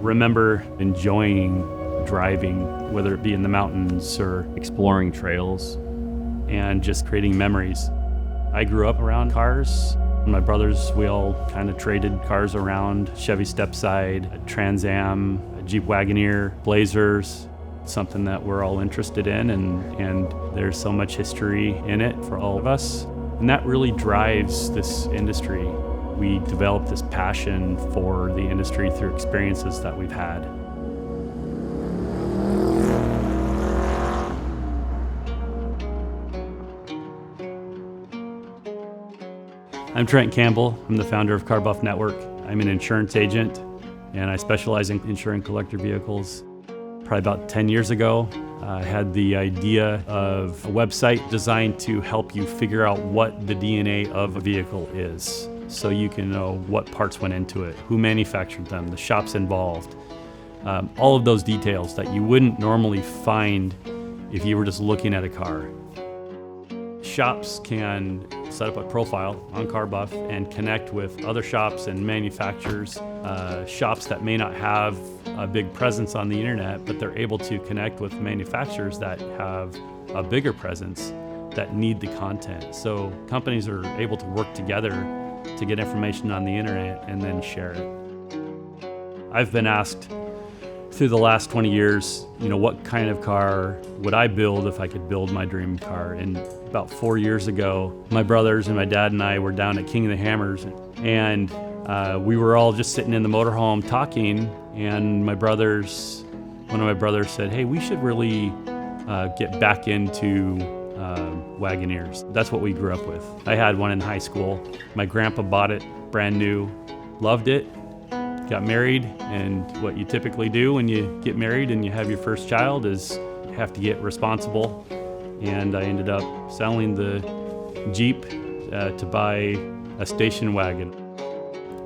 remember enjoying driving, whether it be in the mountains or exploring trails, and just creating memories. I grew up around cars. My brothers, we all kind of traded cars around: Chevy Stepside, a Trans Am, a Jeep Wagoneer, Blazers, something that we're all interested in, and there's so much history in it for all of us. And that really drives this industry. We developed this passion for the industry through experiences that we've had. I'm Trent Campbell. I'm the founder of Carbuff Network. I'm an insurance agent, and I specialize in insuring collector vehicles. Probably about 10 years ago, I had the idea of a website designed to help you figure out what the DNA of a vehicle is, so you can know what parts went into it, who manufactured them, the shops involved, all of those details that you wouldn't normally find if you were just looking at a car. Shops can set up a profile on Carbuff and connect with other shops and manufacturers, shops that may not have a big presence on the internet, but they're able to connect with manufacturers that have a bigger presence that need the content. So companies are able to work together to get information on the internet and then share it. I've been asked through the last 20 years, what kind of car would I build if I could build my dream car? And about 4 years ago, my brothers and my dad and I were down at King of the Hammers, and we were all just sitting in the motorhome talking, and one of my brothers said, "Hey, we should really get back into Wagoneers." That's what we grew up with. I had one in high school. My grandpa bought it brand new, loved it, got married, and what you typically do when you get married and you have your first child is you have to get responsible. And I ended up selling the Jeep to buy a station wagon.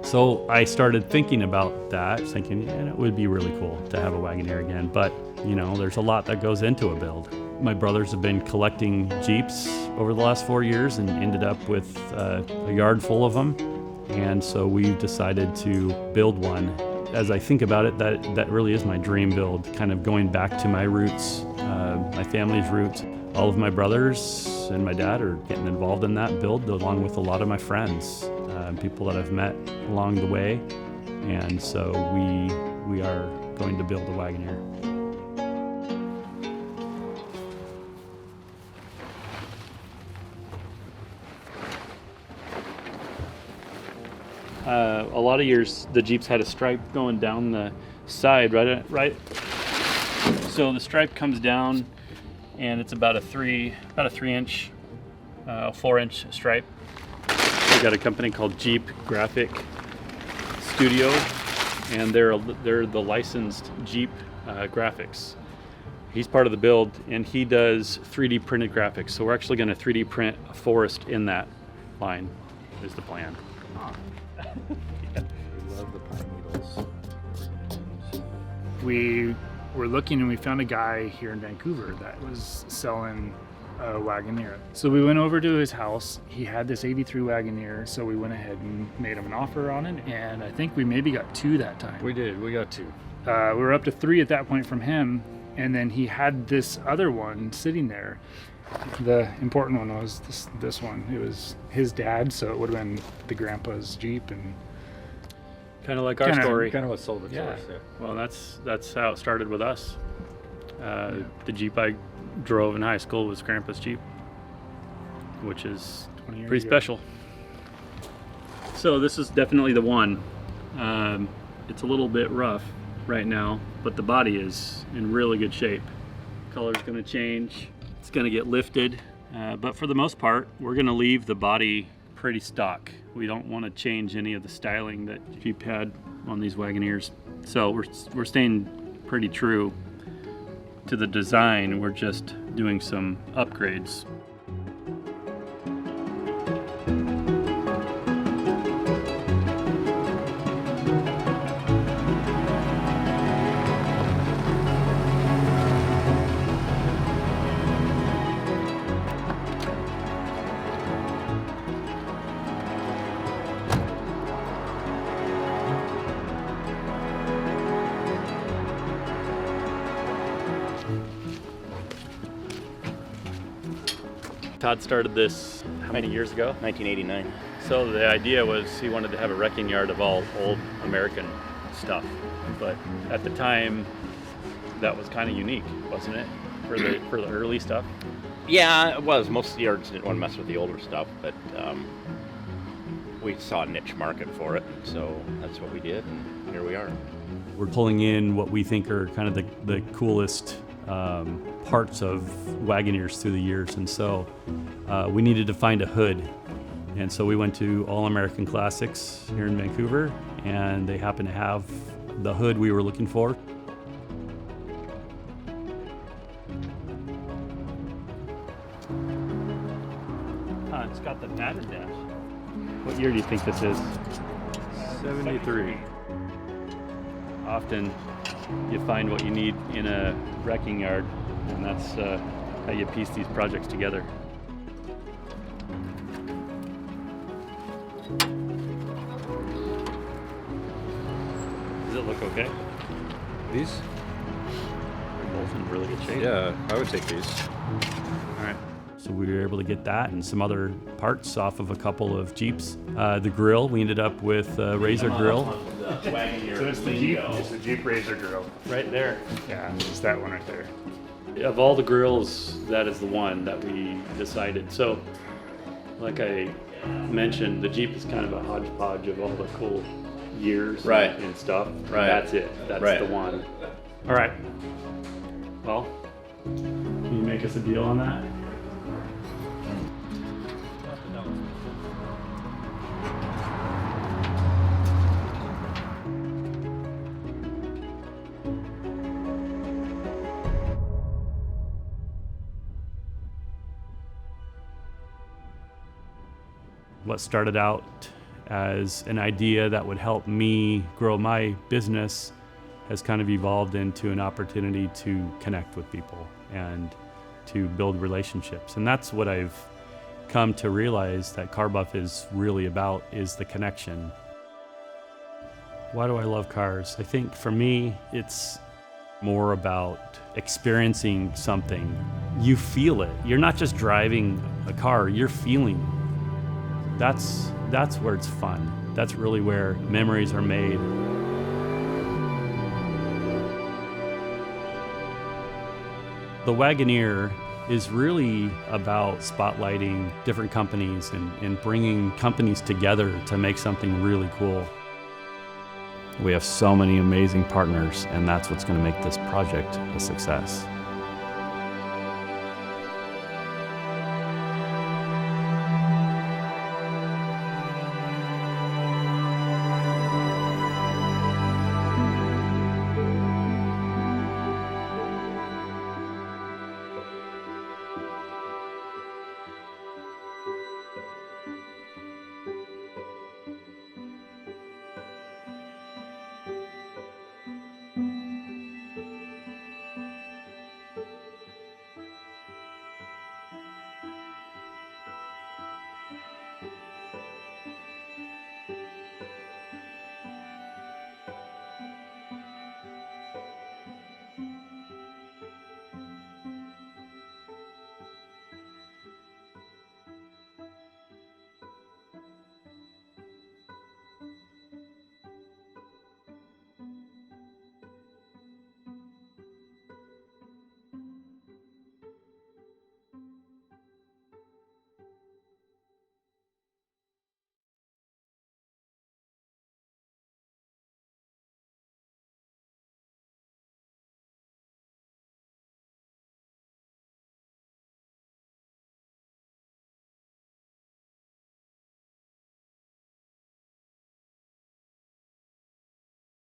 So I started thinking about that, thinking, it would be really cool to have a Wagoneer again. But, there's a lot that goes into a build. My brothers have been collecting Jeeps over the last 4 years and ended up with a yard full of them. And so we've decided to build one. As I think about it, that really is my dream build, kind of going back to my roots, my family's roots. All of my brothers and my dad are getting involved in that build, along with a lot of my friends, people that I've met along the way. And so we are going to build a Wagoneer. A lot of years, the Jeeps had a stripe going down the side, right? So the stripe comes down, and it's about a 3-inch, 4-inch stripe. We got a company called Jeep Graphic Studio, and they're the licensed Jeep graphics. He's part of the build, and he does 3D printed graphics. So we're actually going to 3D print a forest in that line. Is the plan. We love the pine needles. We were looking and we found a guy here in Vancouver that was selling a Wagoneer. So we went over to his house. He had this 83 Wagoneer, so we went ahead and made him an offer on it, and I think we maybe got 2 that time. We did. We got 2. We were up to 3 at that point from him, and then he had this other one sitting there. The important one was this one. It was his dad, so it would have been the grandpa's Jeep, and kind of like our story. Kind of what sold it to us. Yeah. Well, that's how it started with us. The Jeep I drove in high school was Grandpa's Jeep, which is pretty special. So this is definitely the one. It's a little bit rough right now, but the body is in really good shape. Color's going to change. It's going to get lifted, but for the most part, we're going to leave the body pretty stock. We don't want to change any of the styling that Jeep had on these Wagoneers. So we're staying pretty true to the design. We're just doing some upgrades. Todd started this how many years ago? 1989. So the idea was he wanted to have a wrecking yard of all old American stuff. But at the time, that was kind of unique, wasn't it? For the early stuff? Yeah, it was. Most of the yards didn't want to mess with the older stuff, but we saw a niche market for it, so that's what we did, and here we are. We're pulling in what we think are kind of the coolest parts of Wagoneers through the years, and so we needed to find a hood. And so we went to All American Classics here in Vancouver, and they happened to have the hood we were looking for. It's got the pattern dash. What year do you think this is? 73. Often you find what you need in a wrecking yard, and that's how you piece these projects together. Does it look okay? These? They're both in really good shape. Yeah, I would take these. All right. So we were able to get that and some other parts off of a couple of Jeeps. The grill, we ended up with a Razor grill. So it's the Jeep Razor grill. Right there. Yeah, it's that one right there. Of all the grills, that is the one that we decided. So, like I mentioned, the Jeep is kind of a hodgepodge of all the cool years Right. and stuff. Right. That's it. That's Right. the one. All right. Well, can you make us a deal on that? What started out as an idea that would help me grow my business has kind of evolved into an opportunity to connect with people and to build relationships. And that's what I've come to realize that Carbuff is really about, is the connection. Why do I love cars? I think for me, it's more about experiencing something. You feel it. You're not just driving a car, you're feeling. That's where it's fun. That's really where memories are made. The Wagoneer is really about spotlighting different companies and bringing companies together to make something really cool. We have so many amazing partners, and that's what's going to make this project a success.